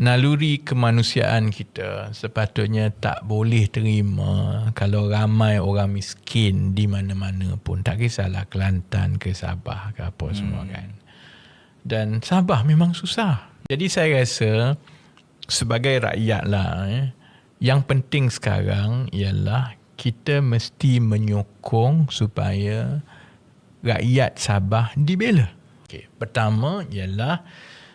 naluri kemanusiaan kita sepatutnya tak boleh terima kalau ramai orang miskin di mana-mana pun. Tak kisahlah Kelantan ke Sabah ke apa semua kan. Dan Sabah memang susah. Jadi saya rasa sebagai rakyat lah, yang penting sekarang ialah kita mesti menyokong supaya rakyat Sabah dibela. Okay. Pertama ialah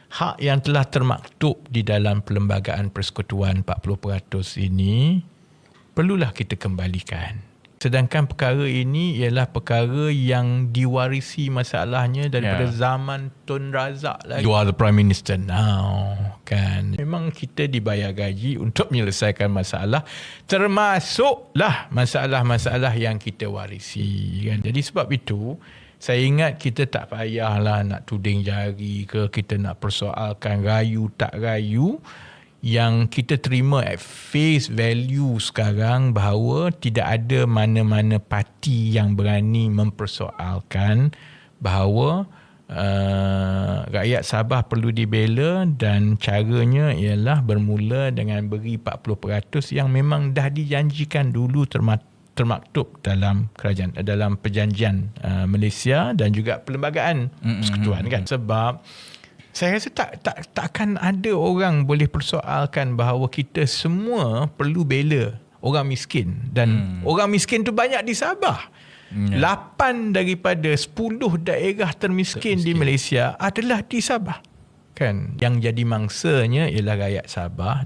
hak yang telah termaktub di dalam Perlembagaan Persekutuan 40% ini perlulah kita kembalikan. Sedangkan perkara ini ialah perkara yang diwarisi masalahnya daripada zaman Tun Razak lagi. You are the Prime Minister now, kan. Memang kita dibayar gaji untuk menyelesaikan masalah, termasuklah masalah-masalah yang kita warisi, kan. Jadi sebab itu saya ingat kita tak payahlah nak tuding jari ke, kita nak persoalkan rayu tak rayu. Yang kita terima at face value sekarang bahawa tidak ada mana-mana parti yang berani mempersoalkan bahawa rakyat Sabah perlu dibela, dan caranya ialah bermula dengan beri 40% yang memang dah dijanjikan dulu termaktub dalam kerajaan, dalam perjanjian Malaysia dan juga Perlembagaan Persekutuan, kan. Sebab saya rasa takkan ada orang boleh persoalkan bahawa kita semua perlu bela orang miskin. Dan orang miskin tu banyak di Sabah. 8 daripada 10 daerah termiskin di Malaysia adalah di Sabah, kan. Yang jadi mangsanya ialah rakyat Sabah.